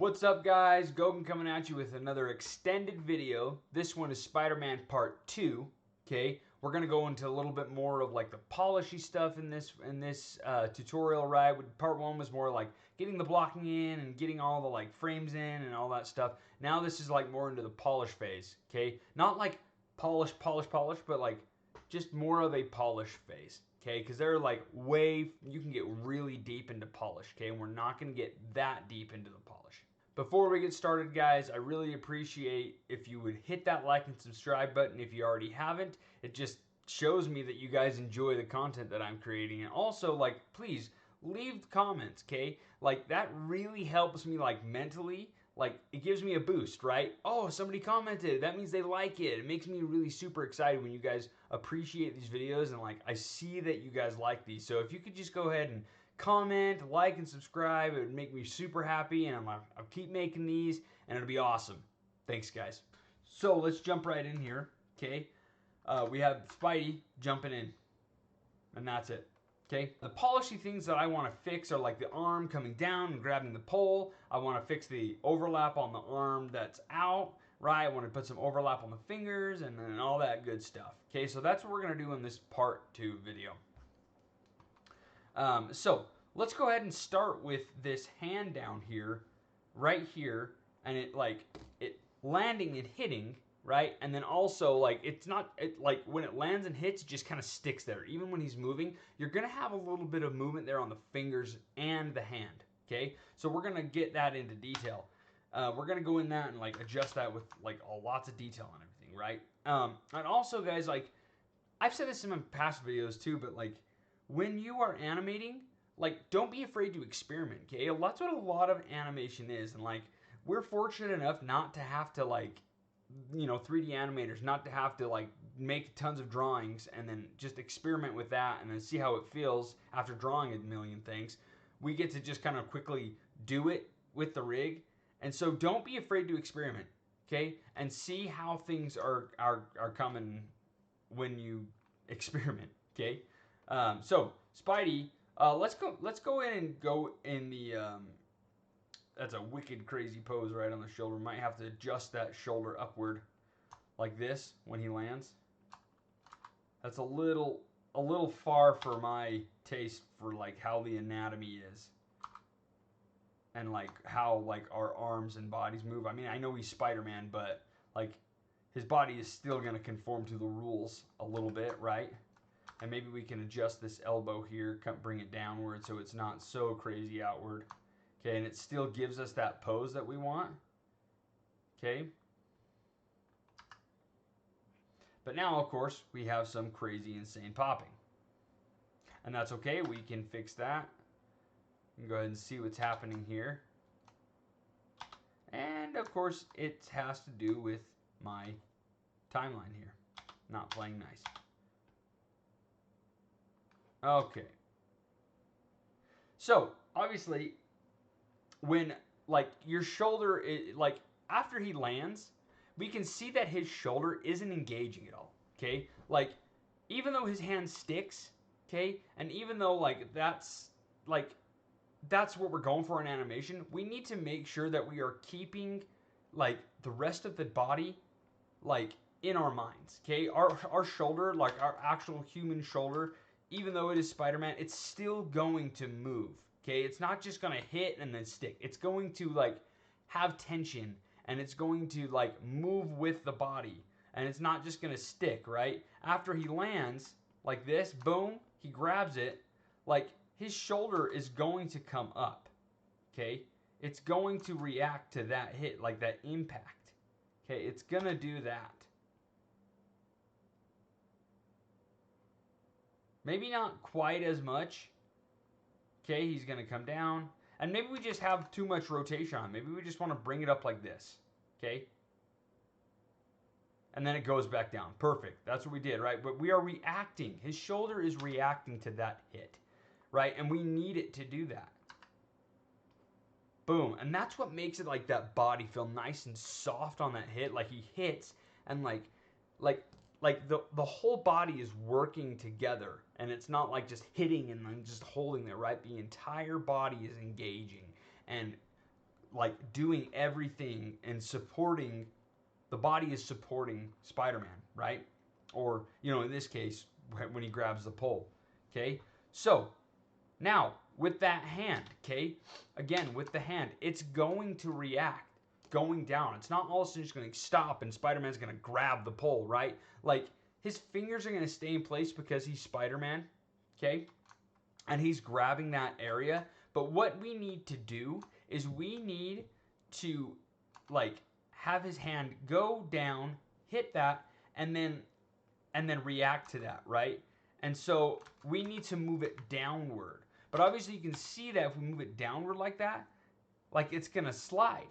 What's up, guys? Gogan coming at you with another extended video. This one is Spider-Man Part 2. Okay, we're gonna go into a little bit more of like the polishy stuff in this tutorial, right? Part 1 was more like getting the blocking in and getting all the like frames in and all that stuff. Now this is like more into the polish phase. Okay, not like polish, but like just more of a polish phase. Okay, because they're like you can get really deep into polish. Okay, and we're not going to get that deep into the polish. Before we get started, guys, I really appreciate if you would hit that like and subscribe button if you already haven't. It just shows me that you guys enjoy the content that I'm creating. And also, like, please leave comments, okay? Like, that really helps me, like, mentally. Like, it gives me a boost, right? Oh, somebody commented. That means they like it. It makes me really super excited when you guys appreciate these videos and, like, I see that you guys like these. So if you could just go ahead and comment, like, and subscribe, it would make me super happy, and I'll keep making these, and it'll be awesome. Thanks, guys. So let's jump right in here, okay? We have Spidey jumping in, and that's it. Okay, the polishy things that I want to fix are like the arm coming down and grabbing the pole. I want to fix the overlap on the arm that's out, right? I want to put some overlap on the fingers and then all that good stuff. Okay, so that's what we're going to do in this part 2 video. So let's go ahead and start with this hand down here, right here, and it landing and hitting, right? And then also like like when it lands and hits, it just kind of sticks there. Even when he's moving, you're gonna have a little bit of movement there on the fingers and the hand. Okay, so we're gonna get that into detail. We're gonna go in that and like adjust that with like lots of detail and everything, right? And also, guys, like I've said this in my past videos too, but like when you are animating, like don't be afraid to experiment. Okay, that's what a lot of animation is, and like we're fortunate enough not to have to like 3D animators, not to have to like make tons of drawings and then just experiment with that and then see how it feels after drawing a million things. We get to just kind of quickly do it with the rig. And so don't be afraid to experiment, okay? And see how things are coming when you experiment, okay? So Spidey, let's go in and go in the that's a wicked crazy pose right on the shoulder. Might have to adjust that shoulder upward like this when he lands. That's a little far for my taste for like how the anatomy is and like how like our arms and bodies move. I mean, I know he's Spider-Man, but like his body is still going to conform to the rules a little bit, right? And maybe we can adjust this elbow here, bring it downward so it's not so crazy outward. Okay, and it still gives us that pose that we want. Okay. But now, of course, we have some crazy, insane popping. And that's okay. We can fix that. We can go ahead and see what's happening here. And, of course, it has to do with my timeline here. Not playing nice. Okay. So, obviously, when like your shoulder is, like after he lands, we can see that his shoulder isn't engaging at all. Okay, like even though his hand sticks, okay, and even though like that's what we're going for in animation, we need to make sure that we are keeping like the rest of the body like in our minds. Okay, our shoulder, like our actual human shoulder, even though it is Spider-Man, it's still going to move. Okay, it's not just gonna hit and then stick. It's going to like have tension and it's going to like move with the body and it's not just gonna stick, right? After he lands like this, boom, he grabs it, like his shoulder is going to come up. Okay, it's going to react to that hit, like that impact. Okay, it's gonna do that. Maybe not quite as much. Okay, he's going to come down. And maybe we just have too much rotation on. Maybe we just want to bring it up like this. Okay? And then it goes back down. Perfect. That's what we did, right? But we are reacting. His shoulder is reacting to that hit, right? And we need it to do that. Boom. And that's what makes it like that body feel nice and soft on that hit. Like he hits and like the whole body is working together, and it's not like just hitting and then just holding there, right? The entire body is engaging, and like doing everything and supporting, the body is supporting Spider-Man, right? Or, you know, in this case, when he grabs the pole, okay? So, now, with that hand, okay? Again, with the hand, it's going to react going down. It's not all of a sudden just going to stop and Spider-Man's going to grab the pole, right? Like, his fingers are going to stay in place because he's Spider-Man, okay? And he's grabbing that area. But what we need to do is we need to, like, have his hand go down, hit that, and then react to that, right? And so we need to move it downward. But obviously you can see that if we move it downward like that, like it's gonna slide,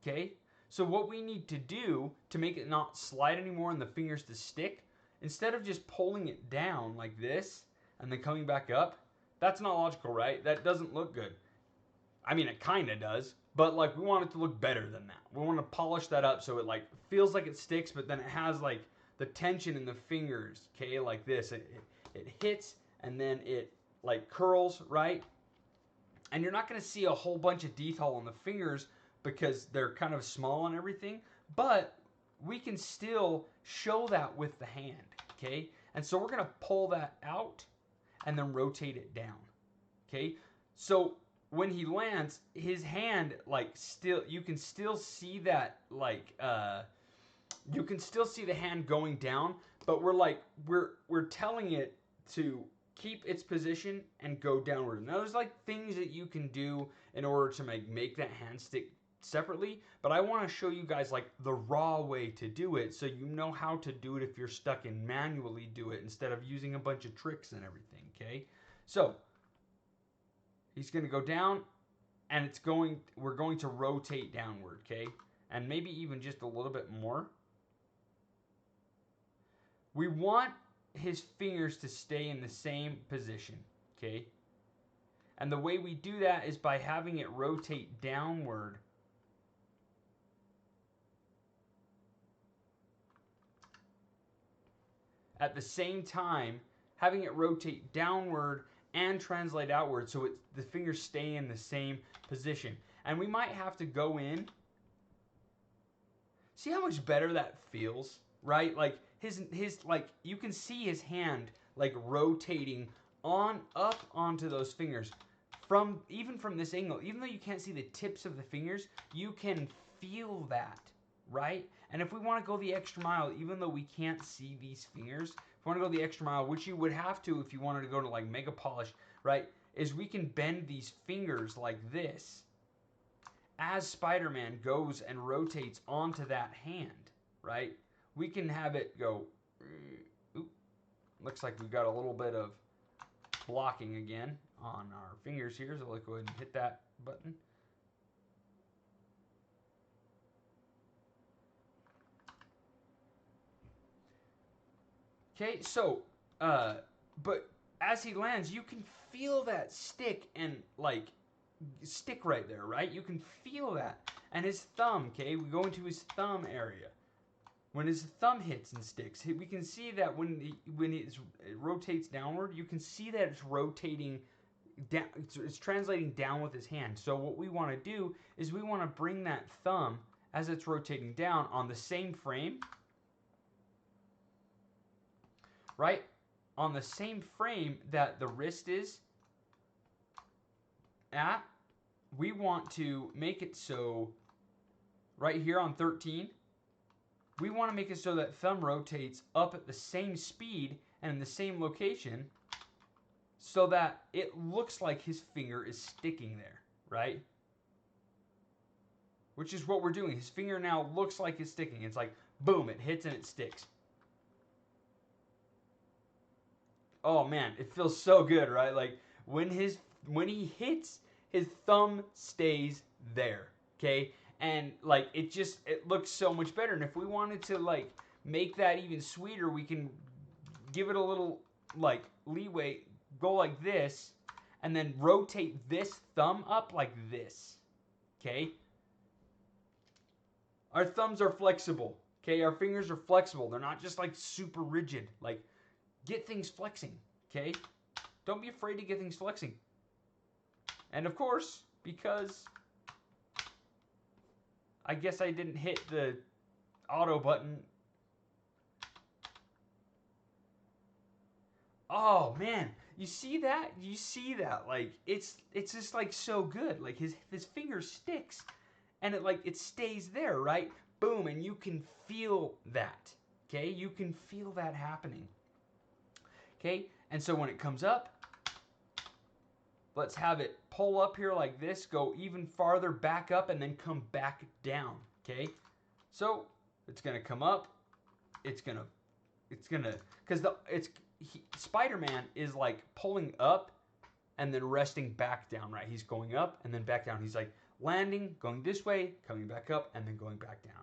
okay? So what we need to do to make it not slide anymore and the fingers to stick, instead of just pulling it down like this and then coming back up, that's not logical, right? That doesn't look good. I mean, it kind of does, but like we want it to look better than that. We want to polish that up so it like feels like it sticks, but then it has like the tension in the fingers, okay, like this. It hits and then it like curls, right? And you're not going to see a whole bunch of detail on the fingers because they're kind of small and everything, but we can still show that with the hand, okay? And so we're going to pull that out and then rotate it down, okay? So when he lands, his hand like still, you can still see that like you can still see the hand going down, but we're telling it to keep its position and go downward. Now there's like things that you can do in order to make that hand stick separately, but I want to show you guys like the raw way to do it so you know how to do it if you're stuck in manually do it instead of using a bunch of tricks and everything, okay? So he's going to go down and we're going to rotate downward, okay? And maybe even just a little bit more. We want his fingers to stay in the same position, okay? And the way we do that is by having it rotate downward. At the same time, having it rotate downward and translate outward so the fingers stay in the same position. And we might have to go in. See how much better that feels, right? Like his like you can see his hand like rotating up onto those fingers even from this angle. Even though you can't see the tips of the fingers, you can feel that, right? And if we want to go the extra mile, even though we can't see these fingers, if we want to go the extra mile, which you would have to if you wanted to go to like mega polish, right? Is we can bend these fingers like this as Spider-Man goes and rotates onto that hand, right? We can have it go, oop, looks like we've got a little bit of blocking again on our fingers here, so let's go ahead and hit that button. Okay, so, but as he lands, you can feel that stick and like stick right there, right? You can feel that. And his thumb, okay, we go into his thumb area. When his thumb hits and sticks, we can see that when it rotates downward, you can see that it's rotating down, it's translating down with his hand. So what we want to do is we want to bring that thumb as it's rotating down on the same frame, right? On the same frame that the wrist is at, we want to make it so right here on 13, we want to make it so that thumb rotates up at the same speed and in the same location so that it looks like his finger is sticking there, right? Which is what we're doing. His finger now looks like it's sticking. It's like, boom, it hits and it sticks. Oh man, it feels so good, right? Like when he hits, his thumb stays there, okay? And like it looks so much better. And if we wanted to like make that even sweeter, we can give it a little like leeway, go like this, and then rotate this thumb up like this, okay? Our thumbs are flexible, okay? Our fingers are flexible. They're not just like super rigid. Like, get things flexing, okay? Don't be afraid to get things flexing. And of course, because I guess I didn't hit the auto button. Oh man, you see that? You see that? Like it's just like so good. Like his finger sticks and it stays there, right? Boom, and you can feel that. Okay? You can feel that happening. Okay? And so when it comes up, let's have it pull up here like this, go even farther back up, and then come back down. Okay? So it's gonna come up. It's gonna, because Spider-Man is like pulling up and then resting back down, right? He's going up and then back down. He's like landing, going this way, coming back up, and then going back down.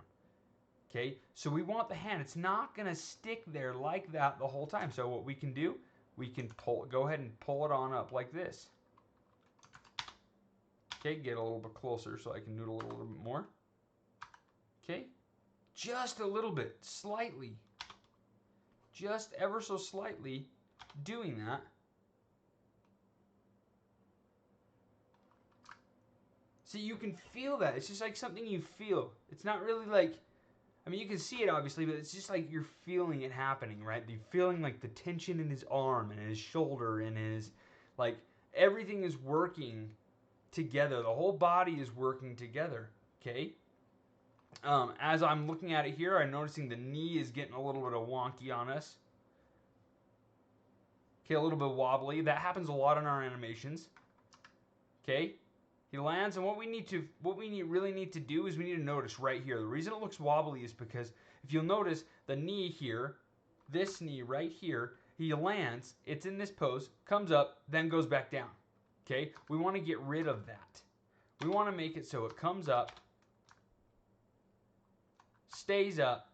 Okay? So we want the hand. It's not gonna stick there like that the whole time. So what we can do, we can go ahead and pull it on up like this. Okay, get a little bit closer so I can noodle it a little bit more. Okay, just a little bit, slightly. Just ever so slightly doing that. So you can feel that. It's just like something you feel. It's not really like, I mean, you can see it obviously, but it's just like you're feeling it happening, right? You're feeling like the tension in his arm and his shoulder and his, like, everything is working together. The whole body is working together, okay? As I'm looking at it here, I'm noticing the knee is getting a little bit of wonky on us. Okay, a little bit wobbly. That happens a lot in our animations. Okay, he lands, and what we really need to do is we need to notice right here. The reason it looks wobbly is because if you'll notice the knee here, this knee right here, he lands. It's in this pose, comes up, then goes back down. Okay, we want to get rid of that. We want to make it so it comes up, stays up.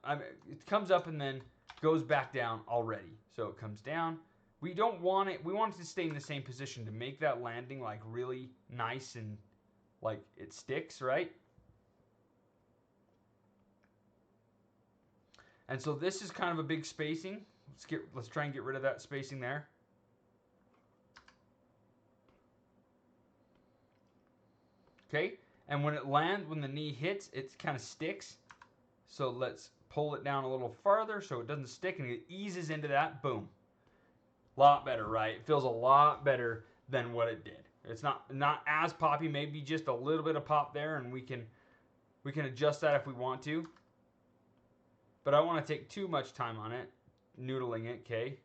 It comes up and then goes back down already. So it comes down. We don't want it. We want it to stay in the same position to make that landing like really nice and like it sticks, right? And so this is kind of a big spacing. Let's try and get rid of that spacing there. Okay, and when it lands, when the knee hits, it kind of sticks. So let's pull it down a little farther so it doesn't stick and it eases into that. Boom. A lot better, right? It feels a lot better than what it did. It's not as poppy, maybe just a little bit of pop there, and we can adjust that if we want to. But I don't want to take too much time on it, noodling it, okay?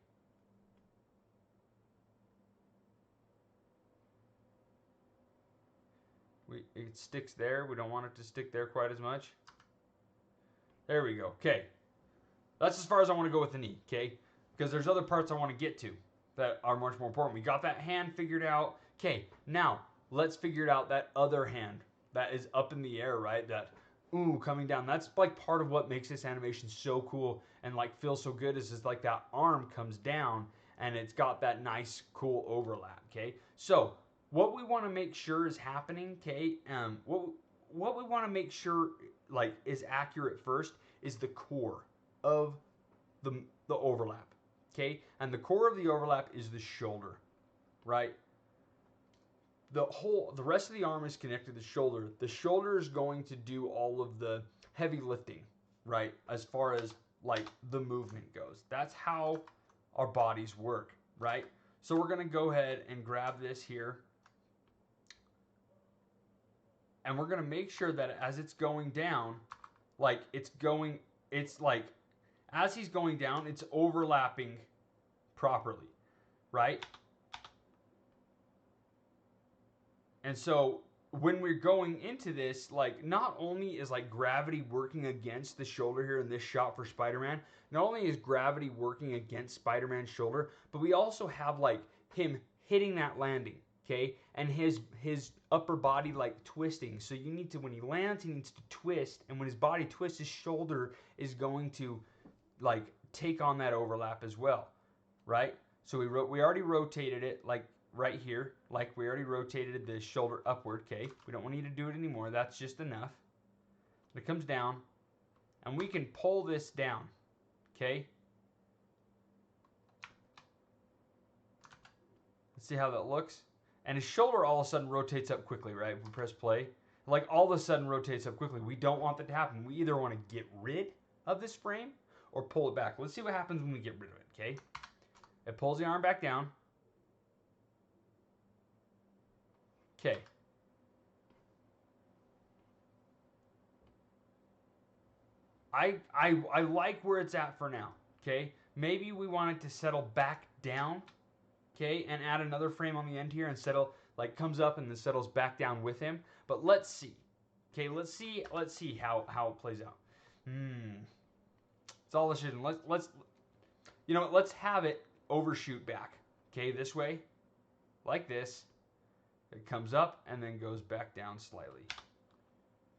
It sticks there. We don't want it to stick there quite as much. There we go. Okay. That's as far as I want to go with the knee, okay? Because there's other parts I want to get to that are much more important. We got that hand figured out. Okay, now let's figure out that other hand that is up in the air, right? That, ooh, coming down. That's like part of what makes this animation so cool and like feels so good is like that arm comes down and it's got that nice, cool overlap, okay? So what we want to make sure is happening, okay? What we want to make sure like is accurate first is the core of the overlap, okay? And the core of the overlap is the shoulder, right? The rest of the arm is connected to the shoulder. The shoulder is going to do all of the heavy lifting, right? As far as like the movement goes. That's how our bodies work, right? So we're gonna go ahead and grab this here. And we're gonna make sure that as it's going down, like it's like, as he's going down, it's overlapping properly, right? And so when we're going into this, like not only is like gravity working against the shoulder here in this shot for Spider-Man, not only is gravity working against Spider-Man's shoulder, but we also have like him hitting that landing, okay? And his upper body like twisting. So you need to, when he lands, he needs to twist, and when his body twists, his shoulder is going to like take on that overlap as well, right? So we already rotated it like right here, like we already rotated the shoulder upward, okay? We don't need to do it anymore. That's just enough. It comes down, and we can pull this down, okay? Let's see how that looks. And his shoulder all of a sudden rotates up quickly, right? If we press play. like all of a sudden rotates up quickly. We don't want that to happen. We either want to get rid of this frame or pull it back. Let's see what happens when we get rid of it, okay? It pulls the arm back down. Okay. I like where it's at for now, okay? Maybe we want it to settle back down, okay, and add another frame on the end here and settle, like comes up and then settles back down with him. But let's see. Okay, let's see how it plays out. It's all decision. Let's you know what, let's have it overshoot back. Okay, this way, like this. It comes up and then goes back down slightly.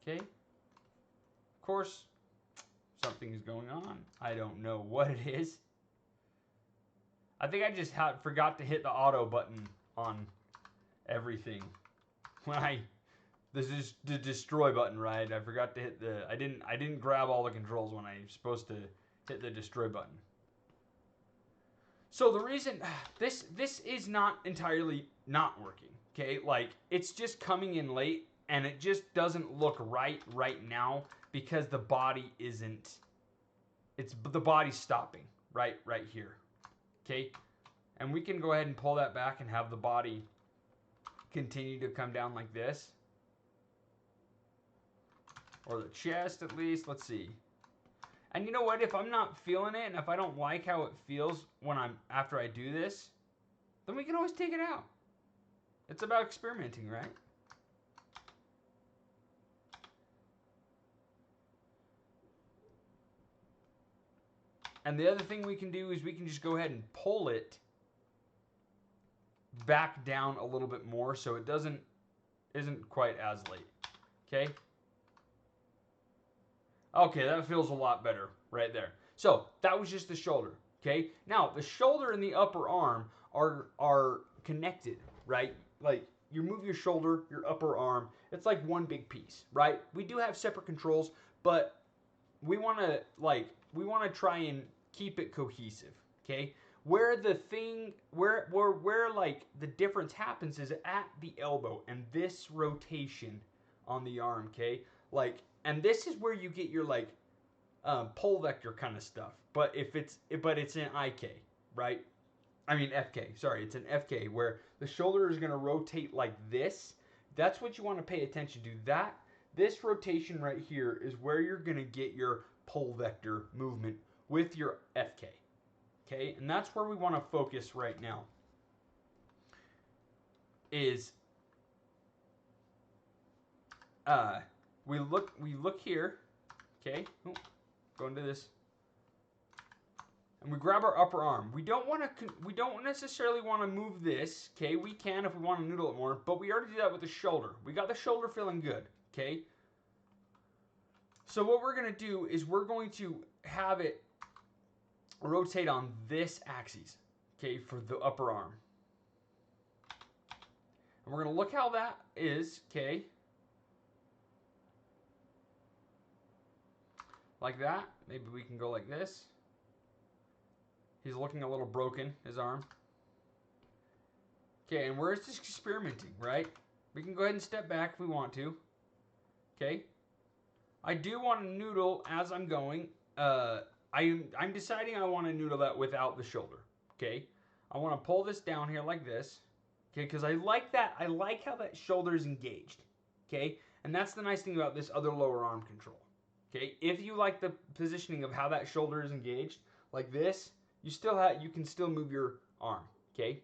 Okay. Of course, something is going on. I don't know what it is. I think I just forgot to hit the auto button on everything. When this is the destroy button, right? I forgot to hit the, I didn't grab all the controls when I was supposed to hit the destroy button. So the reason, this is not entirely not working, okay? Like, it's just coming in late, and it just doesn't look right now because the body isn't, the body's stopping right here, okay? And we can go ahead and pull that back and have the body continue to come down like this. Or the chest, at least. Let's see. And you know what? If I'm not feeling it, and if I don't like how it feels when after I do this, then we can always take it out. It's about experimenting, right? And the other thing we can do is we can just go ahead and pull it back down a little bit more so it isn't quite as late. Okay? Okay, that feels a lot better right there. So that was just the shoulder. Okay? Now the shoulder and the upper arm are connected, right? Like you move your shoulder, your upper arm, it's like one big piece, right? We do have separate controls, but we want to try and keep it cohesive, okay? Where the thing, where like the difference happens is at the elbow and this rotation on the arm, okay? Like, and this is where you get your like pole vector kind of stuff. But it's in IK, right? I mean FK. Sorry, it's an FK where the shoulder is going to rotate like this. That's what you want to pay attention to. This rotation right here is where you're going to get your pole vector movement with your FK. Okay? And that's where we want to focus right now. Is we look here, okay? Oh, go into this. And we grab our upper arm. We don't necessarily want to move this, okay? We can if we want to noodle it more, but we already did that with the shoulder. We got the shoulder feeling good, okay? So what we're going to do is we're going to have it rotate on this axis, okay, for the upper arm. And we're going to look how that is, okay? Like that. Maybe we can go like this. He's looking a little broken, his arm. Okay, and we're just experimenting, right? We can go ahead and step back if we want to. Okay. I do want to noodle as I'm going. I'm deciding I want to noodle that without the shoulder. Okay. I want to pull this down here like this. Okay, because I like that. I like how that shoulder is engaged. Okay, and that's the nice thing about this other lower arm control. Okay, if you like the positioning of how that shoulder is engaged, like this, you can still move your arm. Okay,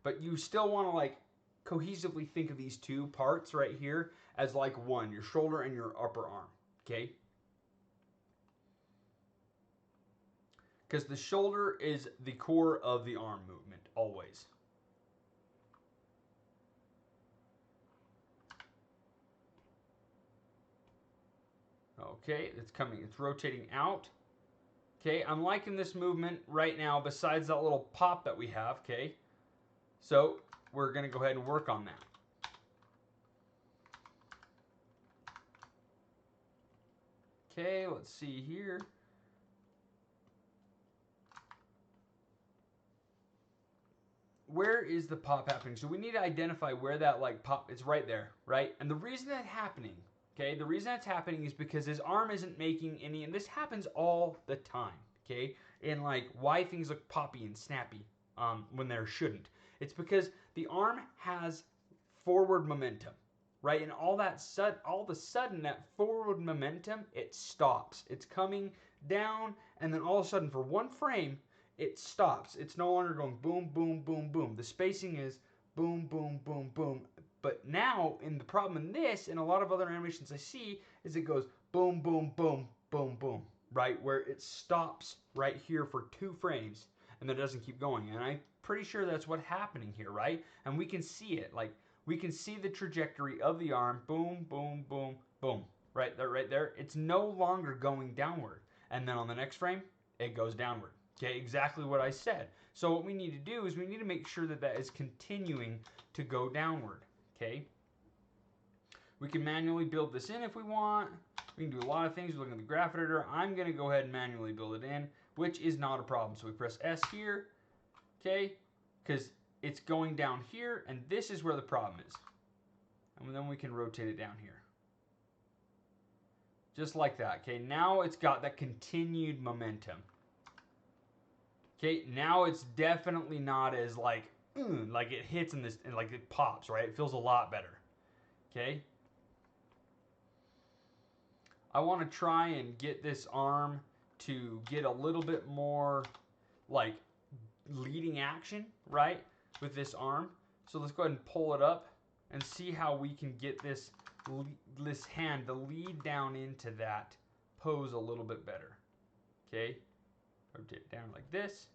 but you still want to like cohesively think of these two parts right here as like one, your shoulder and your upper arm. Okay, because the shoulder is the core of the arm movement always. Okay, it's rotating out. Okay, I'm liking this movement right now besides that little pop that we have, okay? So, we're going to go ahead and work on that. Okay, let's see here. where is the pop happening? So we need to identify where that like pop, it's right there, right? And the reason that's happening, okay, the reason that's happening is because his arm isn't making any, and this happens all the time, okay? And like why things look poppy and snappy when there shouldn't. It's because the arm has forward momentum, right? And all of a sudden that forward momentum, it stops. It's coming down, and then all of a sudden for one frame, it stops. It's no longer going boom, boom, boom, boom. The spacing is boom, boom, boom, boom. But now, in the problem in this, and a lot of other animations I see, is it goes boom, boom, boom, boom, boom, right? Where it stops right here for 2 frames, and then it doesn't keep going. And I'm pretty sure that's what's happening here, right? And we can see it. Like, we can see the trajectory of the arm, boom, boom, boom, boom. Right there, right there. It's no longer going downward. And then on the next frame, it goes downward. Okay, exactly what I said. So what we need to do is we need to make sure that that is continuing to go downward. Okay. We can manually build this in if we want. We can do a lot of things. We're looking at the graph editor. I'm going to go ahead and manually build it in, which is not a problem. So we press S here, okay, because it's going down here, and this is where the problem is. And then we can rotate it down here. Just like that. Okay, now it's got that continued momentum. Okay, now it's definitely not as like it hits in this, and like it pops, right? It feels a lot better. Okay. I want to try and get this arm to get a little bit more like leading action, right? With this arm. So let's go ahead and pull it up and see how we can get this hand to lead down into that pose a little bit better. Okay. Rotate it down like this.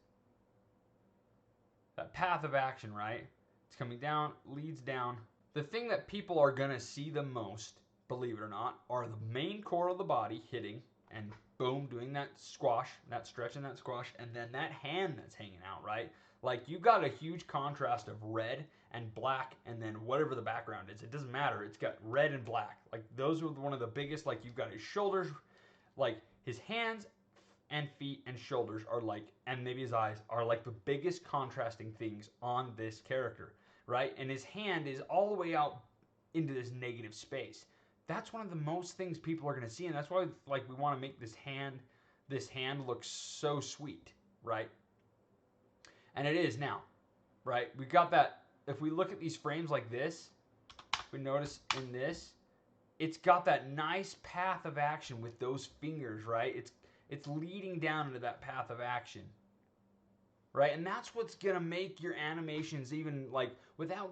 That path of action, right? It's coming down, leads down. The thing that people are going to see the most, believe it or not, are the main core of the body hitting and boom, doing that squash, that stretch and that squash, and then that hand that's hanging out, right? Like you got a huge contrast of red and black, and then whatever the background is. It doesn't matter. It's got red and black. Like those are one of the biggest, like you've got his shoulders, like his hands and feet and shoulders are like, and maybe his eyes are like the biggest contrasting things on this character, right? And his hand is all the way out into this negative space. That's one of the most things people are going to see, and that's why like we want to make this hand look so sweet, right? And it is now, right? We got that. If we look at these frames like this, we notice in this, it's got that nice path of action with those fingers, right? It's leading down into that path of action, right? And that's what's gonna make your animations even like without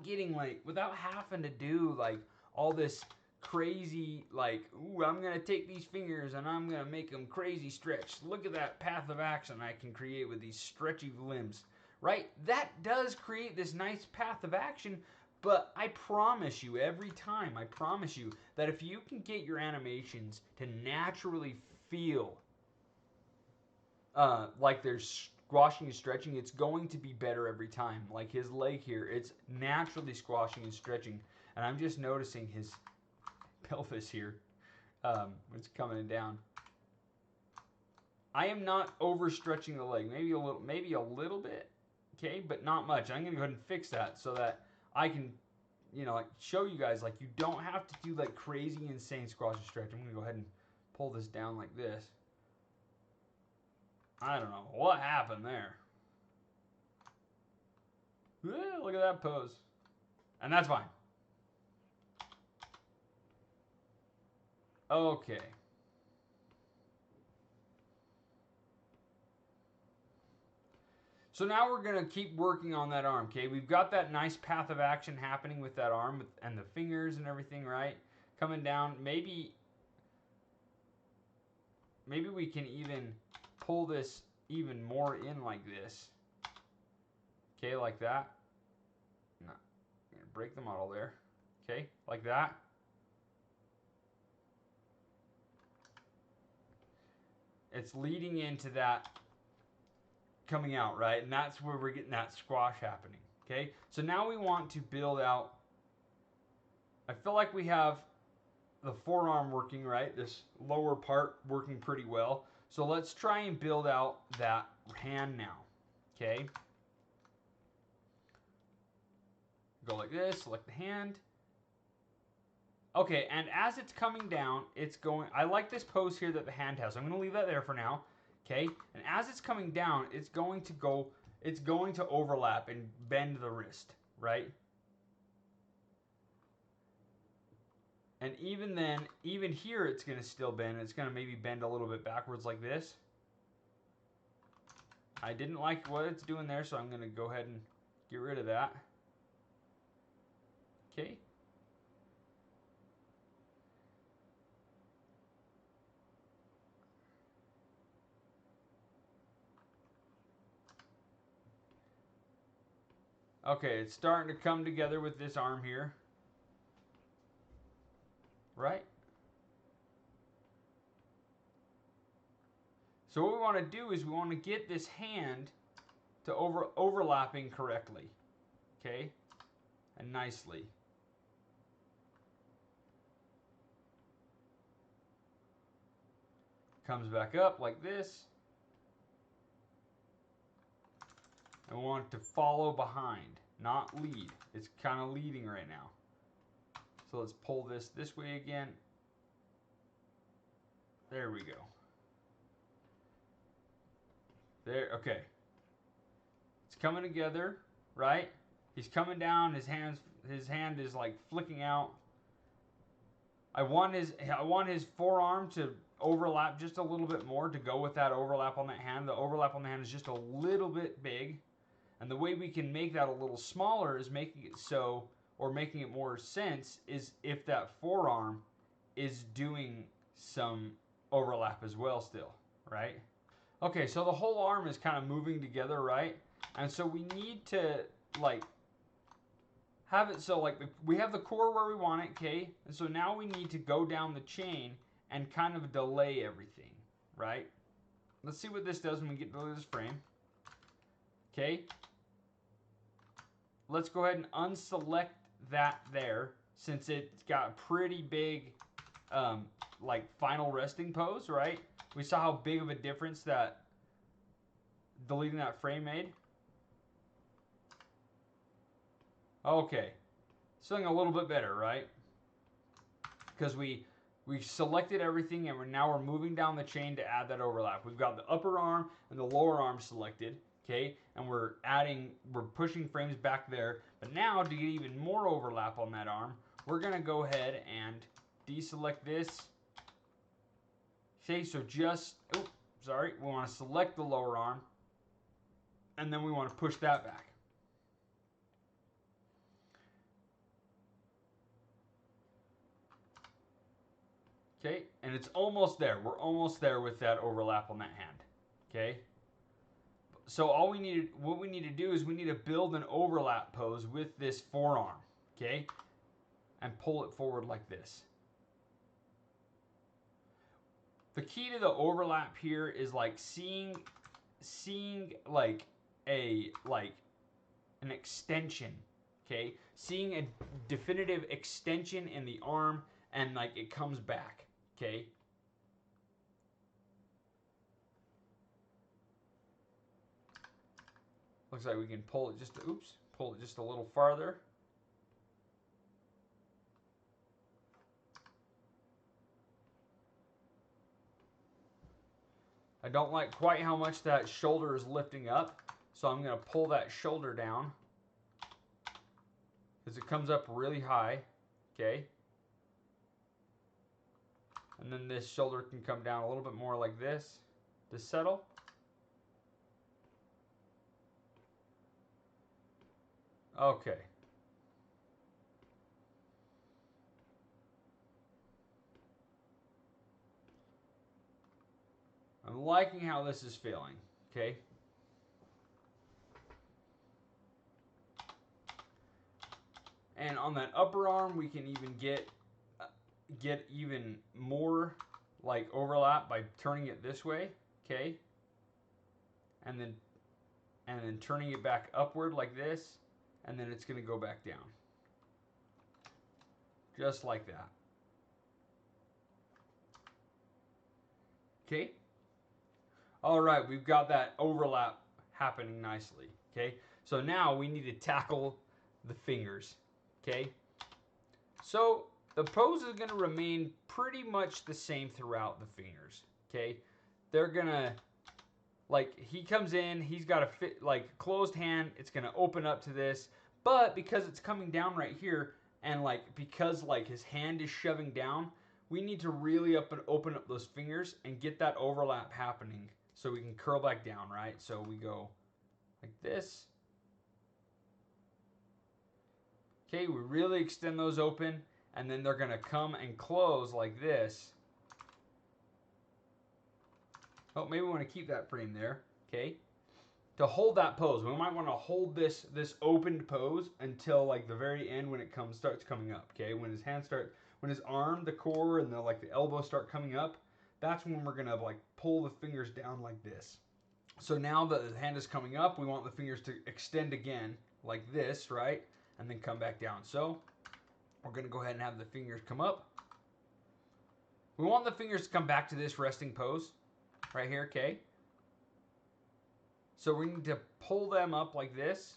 having to do like all this crazy like, ooh, I'm gonna take these fingers and I'm gonna make them crazy stretch. Look at that path of action I can create with these stretchy limbs, right? That does create this nice path of action. But I promise you, every time, I promise you that if you can get your animations to naturally feel like there's squashing and stretching, it's going to be better every time. Like his leg here, it's naturally squashing and stretching, and I'm just noticing his pelvis here. It's coming down. I am not overstretching the leg. Maybe a little bit, okay, but not much. I'm gonna go ahead and fix that so that I can, like show you guys like you don't have to do like crazy, insane squash and stretch. I'm gonna go ahead and pull this down like this. I don't know what happened there. Look at that pose. And that's fine. Okay. So now we're going to keep working on that arm, okay? We've got that nice path of action happening with that arm and the fingers and everything, right? Coming down. Maybe we can even pull this even more in like this. Okay, like that. No, I'm gonna break the model there. Okay, like that. It's leading into that coming out, right? And that's where we're getting that squash happening. Okay, so now we want to build out. I feel like we have the forearm working, right? This lower part working pretty well. So let's try and build out that hand now. Okay. Go like this, select the hand. Okay, and as it's coming down, it's going, I like this pose here that the hand has. I'm going to leave that there for now. Okay, and as it's coming down, it's going to overlap and bend the wrist, right? And even then, even here, it's going to still bend. It's going to maybe bend a little bit backwards like this. I didn't like what it's doing there, so I'm going to go ahead and get rid of that. Okay. Okay, it's starting to come together with this arm here. Right? So what we want to do is we want to get this hand to overlapping correctly. Okay? And nicely. Comes back up like this. And we want it to follow behind, not lead. It's kind of leading right now. So let's pull this way again. There we go. There, okay. It's coming together, right? He's coming down, his hand is like flicking out. I want his forearm to overlap just a little bit more to go with that overlap on that hand. The overlap on the hand is just a little bit big. And the way we can make that a little smaller is making it so, or making it more sense, is if that forearm is doing some overlap as well still, right? Okay, so the whole arm is kind of moving together, right? And so we need to, like, have it so, like, we have the core where we want it, okay? And so now we need to go down the chain and kind of delay everything, right? Let's see what this does when we get to this frame. Okay. Let's go ahead and unselect that there, since it's got a pretty big, like, final resting pose, right? We saw how big of a difference that deleting that frame made. Okay, something a little bit better, right? Because we selected everything, and now we're moving down the chain to add that overlap. We've got the upper arm and the lower arm selected, okay? And we're pushing frames back there. But now, to get even more overlap on that arm, we're gonna go ahead and deselect this. Okay, so we want to select the lower arm, and then we want to push that back. Okay, and it's almost there. We're almost there with that overlap on that hand. Okay, so what we need to do is we need to build an overlap pose with this forearm. Okay, and pull it forward like this. The key to the overlap here is like seeing like an extension, okay? Seeing a definitive extension in the arm, and like it comes back, okay? Looks like we can pull it just a little farther. I don't like quite how much that shoulder is lifting up, so I'm going to pull that shoulder down because it comes up really high, okay? And then this shoulder can come down a little bit more like this to settle. Okay. I'm liking how this is feeling, okay? And on that upper arm, we can even get even more like overlap by turning it this way, okay? And then turning it back upward like this, and then it's going to go back down. Just like that. Okay? All right, we've got that overlap happening nicely, okay? So now we need to tackle the fingers. Okay? So the pose is going to remain pretty much the same throughout the fingers. Okay? They're going to, like, he comes in, he's got a fit, like, closed hand, it's going to open up to this, but because it's coming down right here, and, like, because, like, his hand is shoving down, we need to really open up those fingers and get that overlap happening so we can curl back down, right? So we go like this. Okay, we really extend those open, and then they're going to come and close like this. Oh, maybe we want to keep that frame there, okay? To hold that pose, we might want to hold this opened pose until like the very end when it starts coming up, okay? When his hand starts, when his arm, the core, and the elbow start coming up, that's when we're gonna like pull the fingers down like this. So now that the hand is coming up, we want the fingers to extend again like this, right? And then come back down. So we're gonna go ahead and have the fingers come up. We want the fingers to come back to this resting pose right here, okay? So we need to pull them up like this,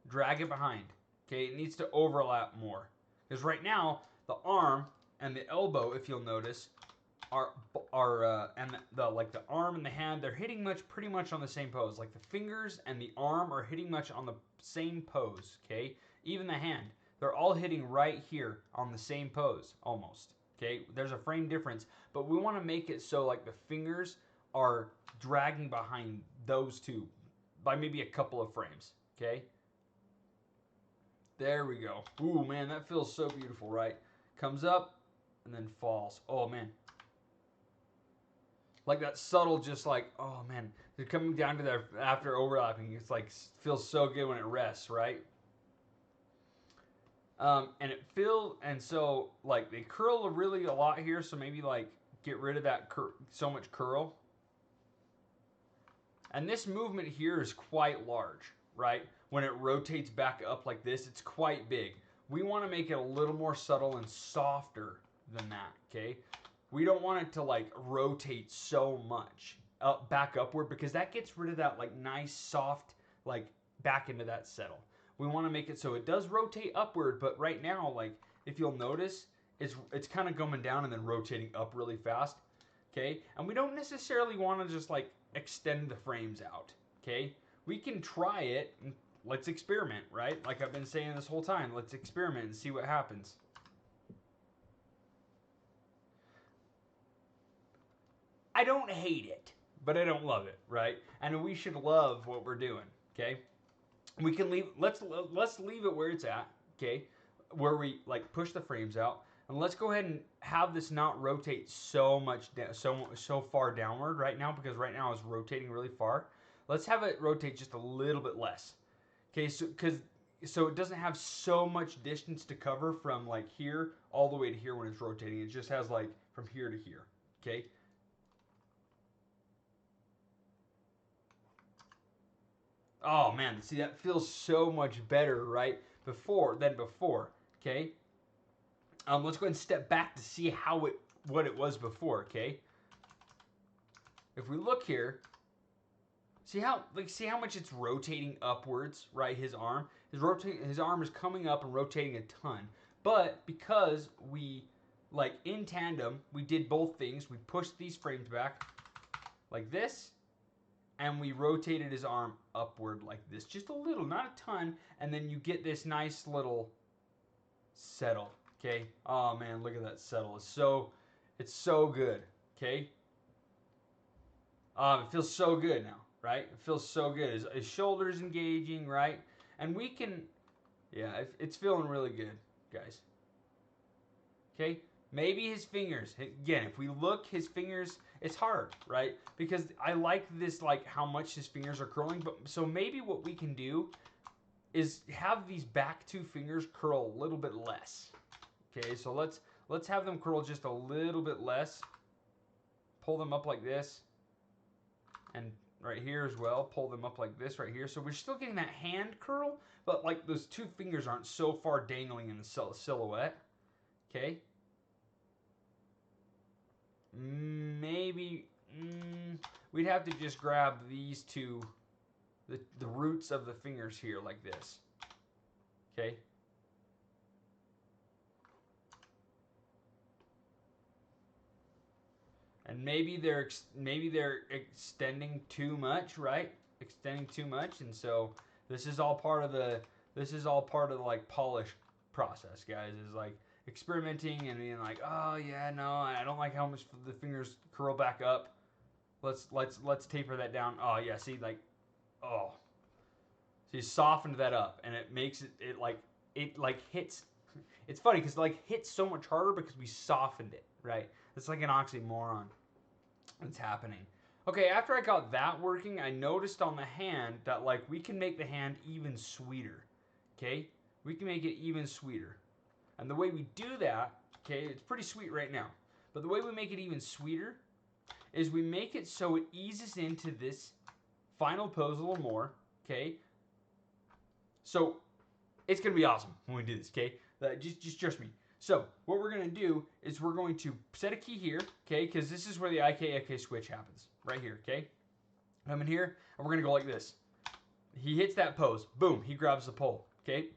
drag it behind. Okay, it needs to overlap more. Because right now, the arm and the elbow, if you'll notice, and the arm and the hand, they're hitting pretty much on the same pose. Like the fingers and the arm are hitting much on the same pose. Okay, even the hand, they're all hitting right here on the same pose almost. Okay, there's a frame difference, but we want to make it so like the fingers are dragging behind those two by maybe a couple of frames. Okay, there we go. Ooh, man, that feels so beautiful, right? Comes up and then falls. Oh, man. Like that subtle, just like, oh, man. They're coming down to there after overlapping. It's like, feels so good when it rests, right? And so, like, they curl really a lot here, so maybe, like, get rid of that so much curl. And this movement here is quite large, right? When it rotates back up like this, it's quite big. We want to make it a little more subtle and softer than that, okay? We don't want it to like rotate so much back upward because that gets rid of that like nice soft like back into that settle. We want to make it so it does rotate upward, but right now, like if you'll notice, it's kind of going down and then rotating up really fast, okay? And we don't necessarily want to just like extend the frames out, okay? We can try it. Let's experiment, right? Like I've been saying this whole time, let's experiment and see what happens. I don't hate it, but I don't love it, right? And we should love what we're doing, okay? We can leave, let's leave it where it's at, okay? Where we like push the frames out. And let's go ahead and have this not rotate so much, so far downward right now, because right now it's rotating really far. Let's have it rotate just a little bit less. Okay, so it doesn't have so much distance to cover from like here all the way to here when it's rotating. It just has like from here to here. Okay. Oh man, see that feels so much better right before. Okay. Let's go ahead and step back to see what it was before. Okay. If we look here, see how much it's rotating upwards, right? His arm is coming up and rotating a ton. But because we like in tandem, we did both things. We pushed these frames back like this, and we rotated his arm upward like this, just a little, not a ton, and then you get this nice little settle. Okay. Oh man, look at that settle. It's so good. Okay. It feels so good now, right? It feels so good. His shoulders engaging, right? And we can, yeah, it's feeling really good, guys. Okay? Maybe his fingers, again, if we look, his fingers, it's hard, right? Because I like this, like how much his fingers are curling, but so maybe what we can do is have these back two fingers curl a little bit less. Okay, so let's have them curl just a little bit less. Pull them up like this. And right here as well, pull them up like this right here. So we're still getting that hand curl, but like those two fingers aren't so far dangling in the silhouette. Okay. Maybe we'd have to just grab these two, the roots of the fingers here like this. Okay. And maybe they're extending too much, right? Extending too much, and so this is all part of the like polish process, guys. Is like experimenting and being like, oh yeah, no, I don't like how much the fingers curl back up. Let's taper that down. Oh yeah, see like, oh, so you softened that up, and it makes it like hits. It's funny because it like hits so much harder because we softened it, right? It's like an oxymoron that's happening. Okay, after I got that working, I noticed on the hand that like we can make the hand even sweeter. Okay, we can make it even sweeter, and the way we do that, okay, it's pretty sweet right now. But the way we make it even sweeter is we make it so it eases into this final pose a little more. Okay, so it's gonna be awesome when we do this. Okay, just trust me. So what we're gonna do is we're going to set a key here, okay? Because this is where the IK switch happens, right here, okay? I'm in here, and we're gonna go like this. He hits that pose, boom, he grabs the pole, okay?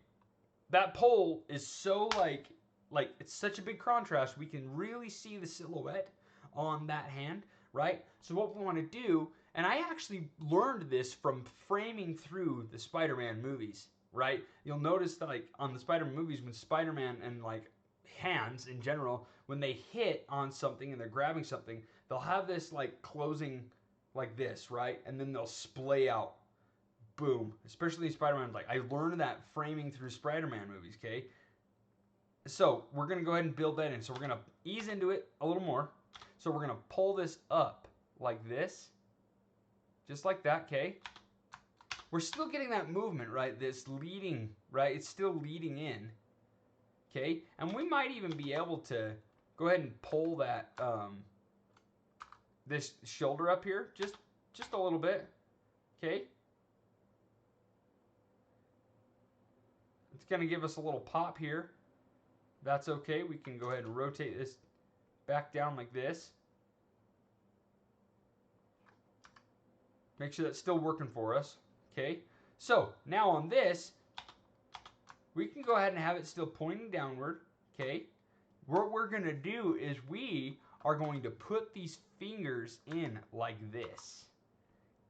That pole is so like it's such a big contrast. We can really see the silhouette on that hand, right? So what we want to do, and I actually learned this from framing through the Spider-Man movies, right? You'll notice that like on the Spider-Man movies, when Spider-Man and like hands in general, when they hit on something and they're grabbing something, they'll have this like closing like this, right? And then they'll splay out. Boom. Especially Spider-Man. Like I learned that framing through Spider-Man movies, okay? So we're going to go ahead and build that in. So we're going to ease into it a little more. So we're going to pull this up like this. Just like that, okay? We're still getting that movement, right? This leading, right? It's still leading in. Okay, and we might even be able to go ahead and pull that this shoulder up here just a little bit. Okay, it's going to give us a little pop here. That's okay. We can go ahead and rotate this back down like this. Make sure that's still working for us. Okay, so now on this, we can go ahead and have it still pointing downward, okay? What we're going to do is we are going to put these fingers in like this,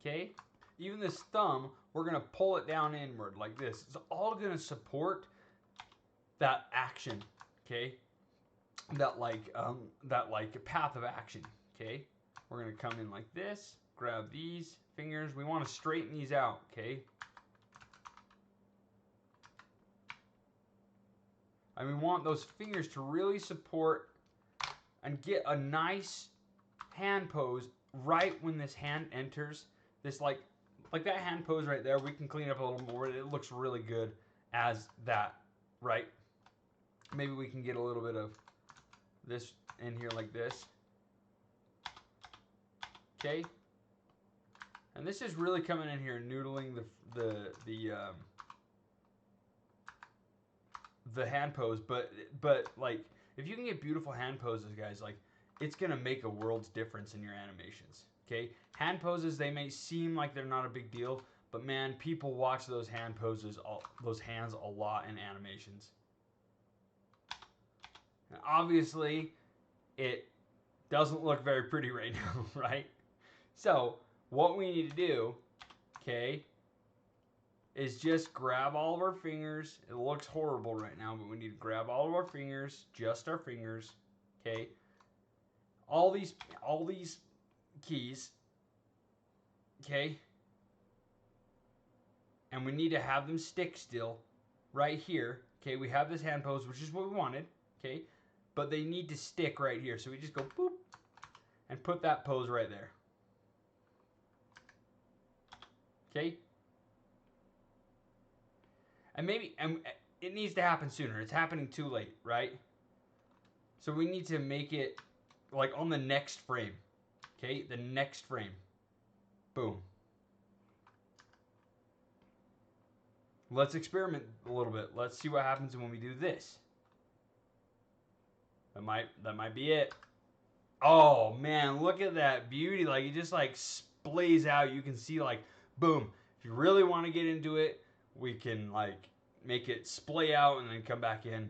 okay? Even this thumb, we're going to pull it down inward like this. It's all going to support that action, okay? That like path of action, okay? We're going to come in like this, grab these fingers. We want to straighten these out, okay? And we want those fingers to really support and get a nice hand pose right when this hand enters. This like that hand pose right there, we can clean up a little more. It looks really good as that, right? Maybe we can get a little bit of this in here like this. Okay? And this is really coming in here, noodling the hand pose, but like if you can get beautiful hand poses, guys, like it's gonna make a world's difference in your animations. Okay, hand poses, they may seem like they're not a big deal, but man, people watch those hand poses, those hands a lot in animations. And obviously, it doesn't look very pretty right now, right? So what we need to do, okay, is just grab all of our fingers. It looks horrible right now, but we need to grab all of our fingers, just our fingers, okay? All these keys, okay? And we need to have them stick still right here, okay? We have this hand pose, which is what we wanted, okay? But they need to stick right here. So we just go boop and put that pose right there. Okay? And maybe it needs to happen sooner. It's happening too late, right? So we need to make it like on the next frame. Okay? The next frame. Boom. Let's experiment a little bit. Let's see what happens when we do this. That might be it. Oh man, look at that beauty. Like it just like splays out. You can see like boom. If you really want to get into it, we can like make it splay out and then come back in.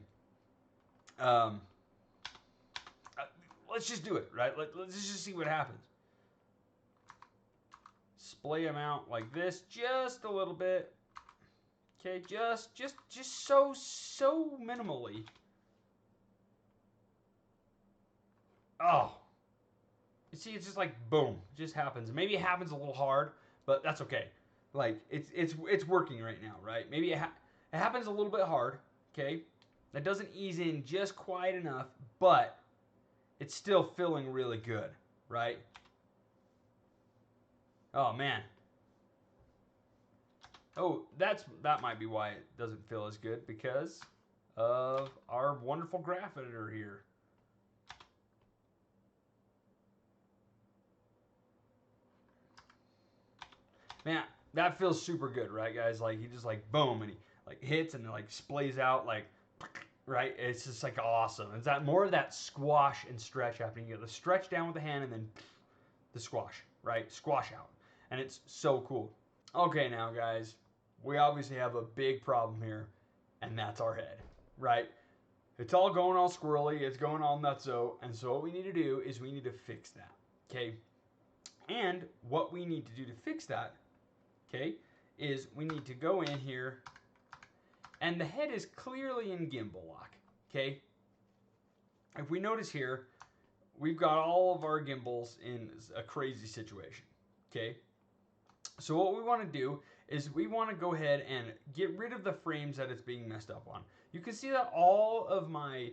Um, let's just do it, right? Let's just see what happens. Splay them out like this, just a little bit. Okay, just so minimally. Oh, you see, it's just like boom, it just happens. Maybe it happens a little hard, but that's okay. Like it's working right now, right? Maybe it happens a little bit hard. Okay, that doesn't ease in just quite enough, but it's still feeling really good, right? Oh man. Oh, that might be why it doesn't feel as good, because of our wonderful graph editor here. Man, that feels super good, right, guys? Like, he just like boom, and he like hits and like splays out like, right? It's just like awesome. It's that more of that squash and stretch happening. You get the stretch down with the hand and then the squash, right? Squash out, and it's so cool. Okay, now guys, we obviously have a big problem here, and that's our head, right? It's all going all squirrely, it's going all nutso, and so what we need to do is we need to fix that, okay? And what we need to do to fix that, okay, is we need to go in here, and the head is clearly in gimbal lock, okay? If we notice here, we've got all of our gimbals in a crazy situation, okay? So what we want to do is we want to go ahead and get rid of the frames that it's being messed up on. You can see that all of my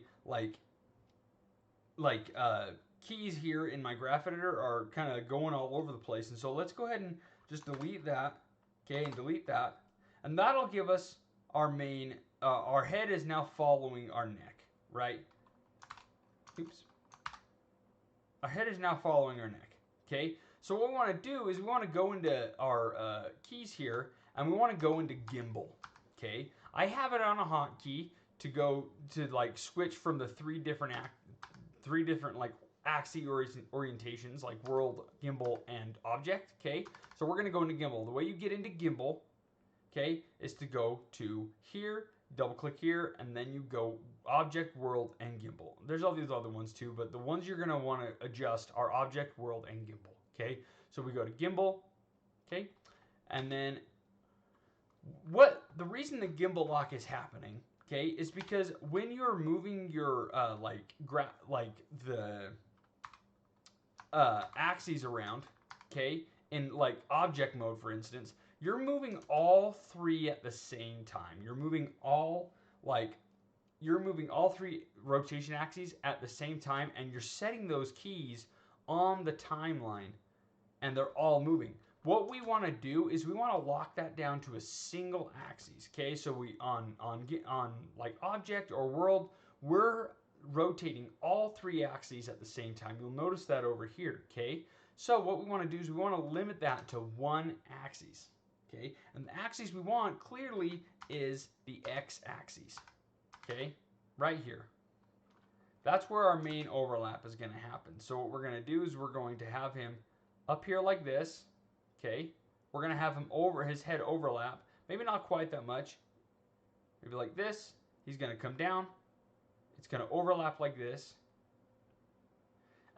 keys here in my graph editor are kind of going all over the place. And so let's go ahead and just delete that, okay, and delete that. And that'll give us our main, our head is now following our neck, right? Oops. Our head is now following our neck, okay? So what we want to do is we want to go into our keys here, and we want to go into gimbal, okay? I have it on a hotkey to go to like switch from the three different like axis orientations, like world, gimbal, and object, okay? So we're going to go into gimbal. The way you get into gimbal, okay, is to go to here, double click here, and then you go object, world, and gimbal. There's all these other ones too, but the ones you're going to want to adjust are object, world, and gimbal. Okay, so we go to gimbal, okay, and then the reason the gimbal lock is happening, okay, is because when you're moving your the axes around, okay, in like object mode, for instance, you're moving all three at the same time. You're moving all three rotation axes at the same time, and you're setting those keys on the timeline, and they're all moving. What we want to do is we want to lock that down to a single axis. Okay, so we on like object or world, we're rotating all three axes at the same time. You'll notice that over here. Okay, so what we want to do is we want to limit that to one axis. Okay, and the axis we want clearly is the x-axis. Okay, right here. That's where our main overlap is going to happen. So what we're going to do is we're going to have him up here like this, okay? We're going to have him his head overlap, maybe not quite that much, maybe like this. He's going to come down. It's going to overlap like this.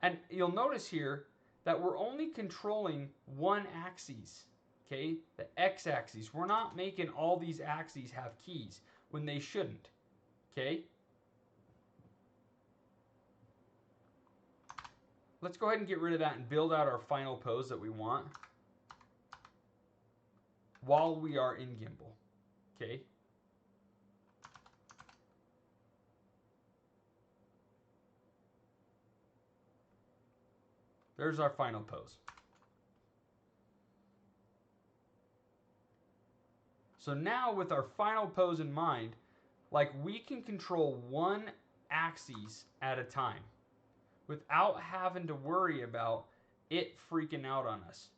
And you'll notice here that we're only controlling one axis, okay? The x-axis. We're not making all these axes have keys when they shouldn't, okay? Let's go ahead and get rid of that and build out our final pose that we want while we are in gimbal, okay? There's our final pose. So now with our final pose in mind, like we can control one axis at a time without having to worry about it freaking out on us,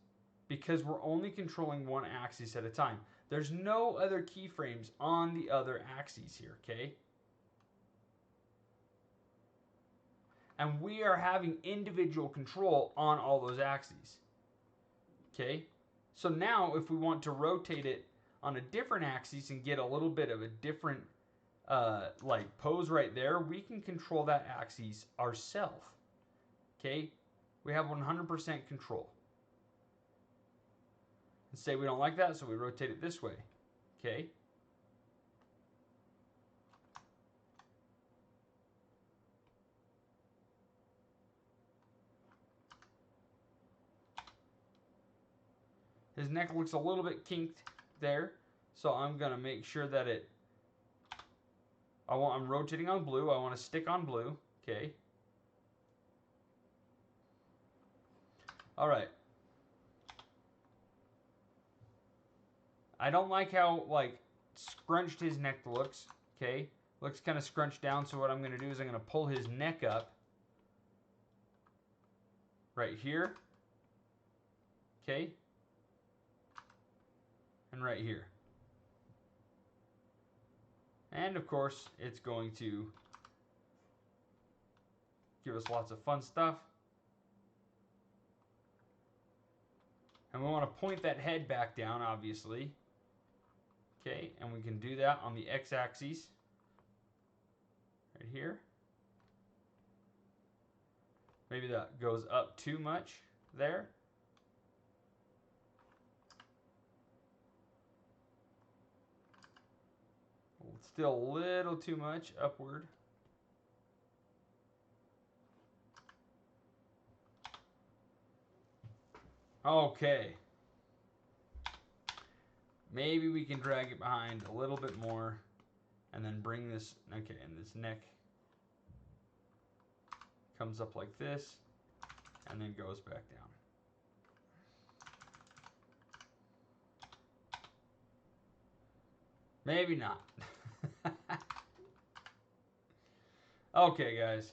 because we're only controlling one axis at a time. There's no other keyframes on the other axes here, okay? And we are having individual control on all those axes, okay? So now if we want to rotate it on a different axis and get a little bit of a different like pose right there, we can control that axis ourselves. Okay, we have 100% control. And say we don't like that, so we rotate it this way. Okay. His neck looks a little bit kinked there, so I'm gonna make sure that I'm rotating on blue. I want to stick on blue. Okay. All right. I don't like how like scrunched his neck looks. Okay. Looks kind of scrunched down. So what I'm gonna do is I'm gonna pull his neck up right here. Okay. And right here. And of course, it's going to give us lots of fun stuff. And we want to point that head back down, obviously. Okay, and we can do that on the x-axis. Right here. Maybe that goes up too much there. Still a little too much upward. Okay. Maybe we can drag it behind a little bit more and then bring this, okay, and this neck comes up like this and then goes back down. Maybe not. Okay, guys.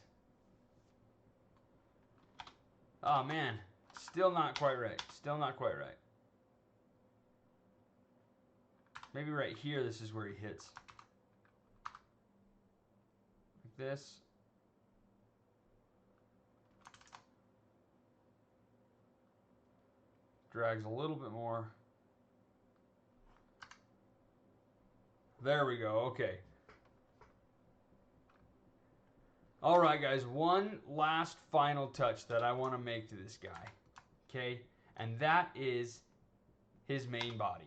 Oh, man. Still not quite right. Still not quite right. Maybe right here, this is where he hits. Like this. Drags a little bit more. There we go. Okay. All right, guys. One last final touch that I want to make to this guy. Okay? And that is his main body.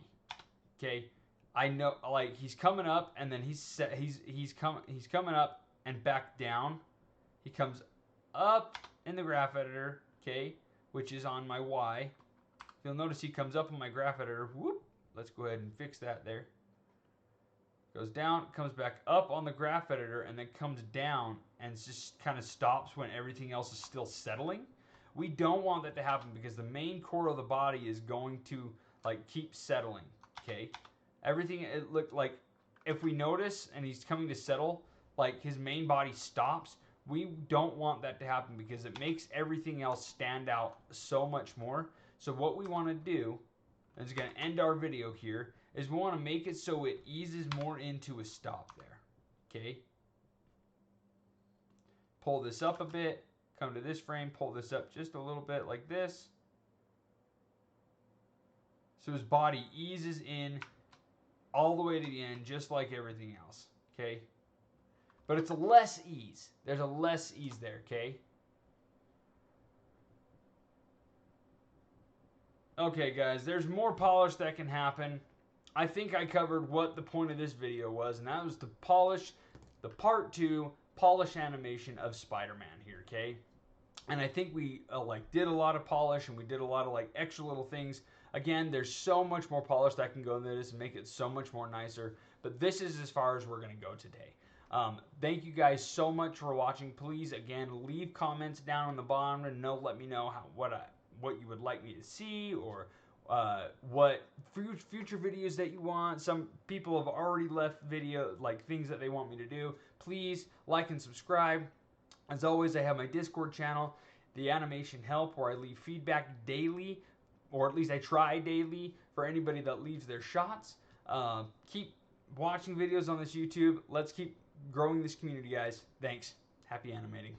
Okay? I know, like, he's coming up and then he's coming up and back down. He comes up in the graph editor, okay, which is on my Y. You'll notice he comes up on my graph editor. Whoop. Let's go ahead and fix that there. Goes down, comes back up on the graph editor, and then comes down and just kind of stops when everything else is still settling. We don't want that to happen because the main core of the body is going to like keep settling. Okay, everything, it looked like, if we notice and he's coming to settle, like his main body stops. We don't want that to happen because it makes everything else stand out so much more. So what we want to do, and it's going to end our video here, is we want to make it so it eases more into a stop there. Okay. Pull this up a bit. Come to this frame. Pull this up just a little bit like this. So his body eases in all the way to the end, just like everything else. Okay. But it's a less ease. There's a less ease there. Okay. Okay, guys. There's more polish that can happen. I think I covered what the point of this video was, and that was to polish the part 2 polish animation of Spider-Man here, okay? And I think we did a lot of polish, and we did a lot of like extra little things. Again, there's so much more polish that can go into this and make it so much more nicer, but this is as far as we're going to go today. Thank you guys so much for watching. Please, again, leave comments down on the bottom and let me know what you would like me to see, or what future videos that you want. Some people have already left things that they want me to do. Please like and subscribe. As always, I have my Discord channel, the Animation Help, where I leave feedback daily, or at least I try daily, for anybody that leaves their shots. Keep watching videos on this YouTube. Let's keep growing this community, guys. Thanks. Happy animating.